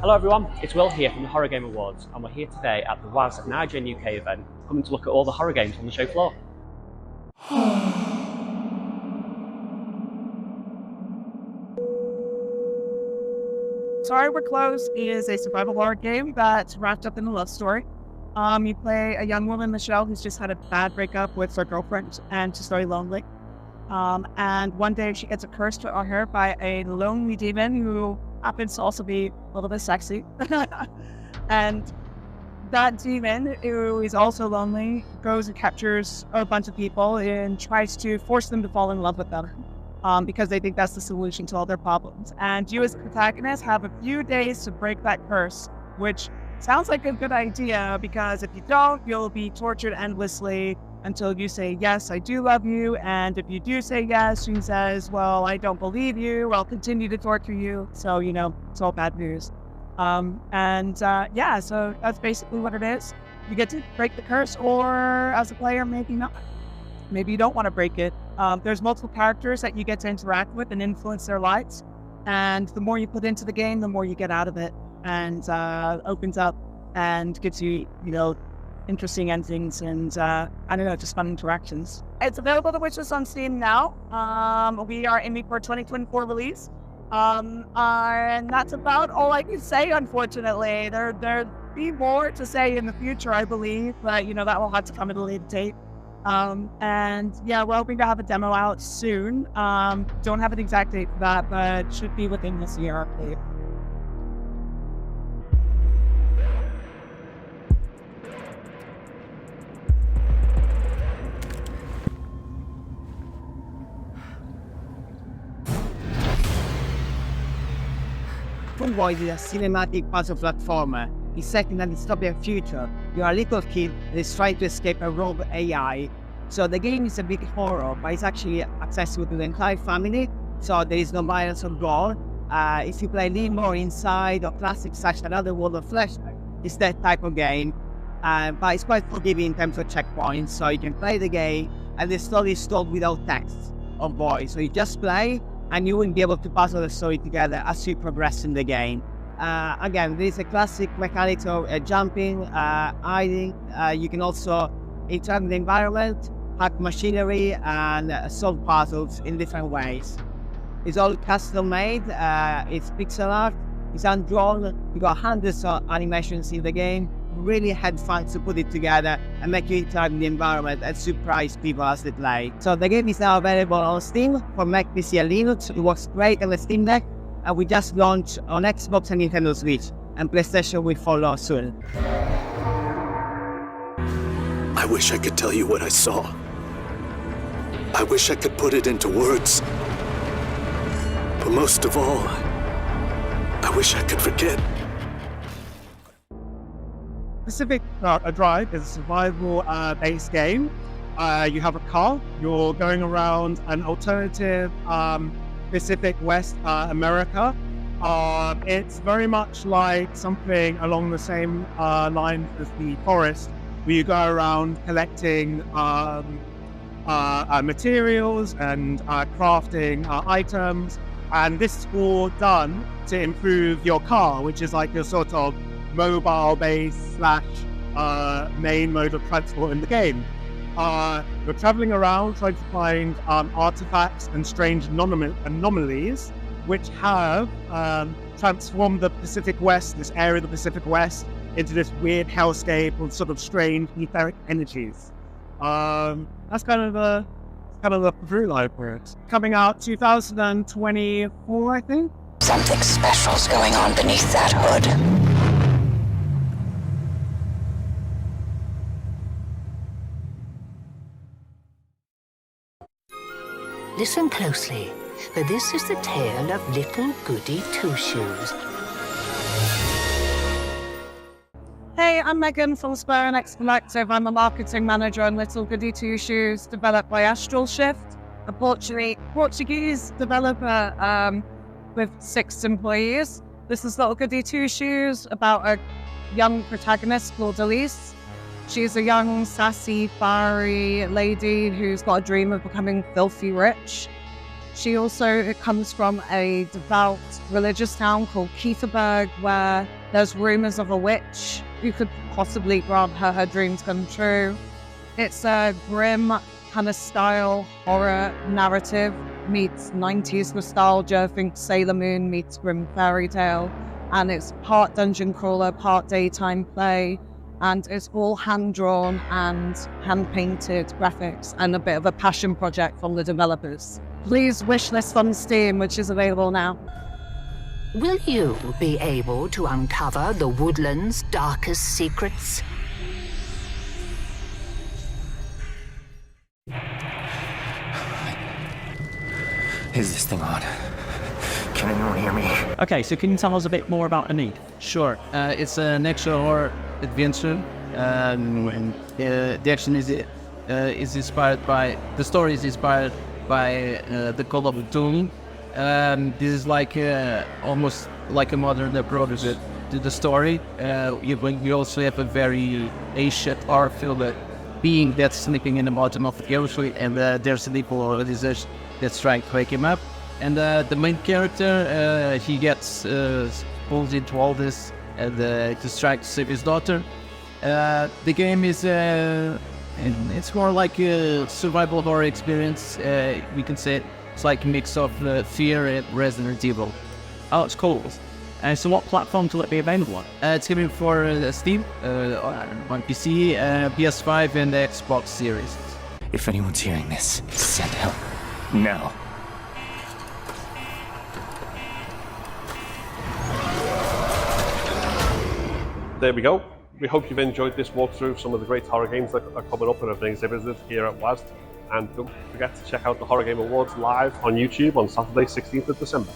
Hello everyone, it's Will here from the Horror Game Awards, and we're here today at the WASD and IGN UK event, coming to look at all the horror games on the show floor. Sorry We're Closed is a survival horror game that's wrapped up in a love story. You play a young woman, Michelle, who's just had a bad breakup with her girlfriend and she's very lonely. And one day she gets a curse put on her by a lonely demon who happens to also be a little bit sexy. And that demon, who is also lonely, goes and captures a bunch of people and tries to force them to fall in love with them. Because they think that's the solution to all their problems. And you as the protagonist have a few days to break that curse, which sounds like a good idea, because if you don't, you'll be tortured endlessly until you say, yes, I do love you. And if you do say yes, she says, well, I don't believe you. I'll continue to torture you. So, it's all bad news. So that's basically what it is. You get to break the curse, or as a player, maybe not. Maybe you don't want to break it. There's multiple characters that you get to interact with and influence their lives. And the more you put into the game, the more you get out of it. And opens up and gives you, interesting endings and, just fun interactions. It's available to witches on Steam now. We are aiming for a 2024 release. And that's about all I can say, unfortunately. There'll be more to say in the future, I believe. But, that will have to come at a later date. We're hoping to have a demo out soon. Don't have an exact date for that, but should be within this year, I believe. Full Void is a cinematic puzzle platformer. It's set in a dystopian future. You are a little kid that is trying to escape a rogue AI. So the game is a big horror, but it's actually accessible to the entire family, so there is no violence or gore. If you play Limbo or Inside or classics such as Another World of Flesh, it's that type of game. But it's quite forgiving in terms of checkpoints, so you can play the game and the story is told without text or voice. So you just play and you will be able to puzzle the story together as you progress in the game. Again, there is a classic mechanics of jumping, hiding. You can also interact with the environment, hack machinery, and solve puzzles in different ways. It's all custom made, it's pixel art, it's hand-drawn, you got hundreds of animations in the game. Really had fun to put it together and make you interact with the environment and surprise people as they play. So the game is now available on Steam for Mac, PC and Linux. It works great on the Steam Deck, and we just launched on Xbox and Nintendo Switch, and PlayStation will follow soon. I wish I could tell you what I saw. I wish I could put it into words. But most of all, I wish I could forget. Pacific Drive is a survival-based game. You have a car. You're going around an alternative Pacific West America. It's very much like something along the same lines as the Forest, where you go around collecting materials and crafting items. And this is all done to improve your car, which is like your sort of mobile-based / main mode of transport in the game. You're traveling around trying to find artifacts and strange anomalies, which have transformed the Pacific West, this area of the Pacific West, into this weird hellscape of sort of strange etheric energies. That's kind of the through line for it. Coming out 2024, I think. Something special's going on beneath that hood. Listen closely, for this is the tale of Little Goody Two-Shoes. Hey, I'm Megan from Spur and X Collective. I'm a marketing manager on Little Goody Two-Shoes, developed by Astral Shift, a Portuguese developer with 6 employees. This is Little Goody Two-Shoes, about a young protagonist called Elise. She's a young, sassy, fiery lady who's got a dream of becoming filthy rich. She also it comes from a devout religious town called Keitherberg, where there's rumors of a witch who could possibly grant her dreams come true. It's a grim kind of style horror narrative meets 90s nostalgia. Think Sailor Moon meets grim fairy tale, and it's part dungeon crawler, part daytime play, and it's all hand-drawn and hand-painted graphics and a bit of a passion project from the developers. Please wishlist on Steam, which is available now. Will you be able to uncover the woodland's darkest secrets? Is this thing on? Can anyone hear me? Okay, so can you tell us a bit more about Anid? Sure. It's an action horror adventure. The action is inspired by the story is inspired by the Call of Duty. This is like almost like a modern approach to the story. You also have a very ancient horror film being that's sleeping in the bottom of the ocean, and there's an evil organization that's trying to wake him up. And the main character, he gets pulled into all this and just trying to save his daughter. The game is it's more like a survival horror experience. We can say it's like a mix of Fear and Resident Evil. Oh, it's cool. So what platform will it be available on? It's coming for Steam, on PC, PS5 and the Xbox Series. If anyone's hearing this, send help. Now. There we go. We hope you've enjoyed this walkthrough of some of the great horror games that are coming up and are being exhibited here at WASD. And don't forget to check out the Horror Game Awards live on YouTube on Saturday, 16th of December.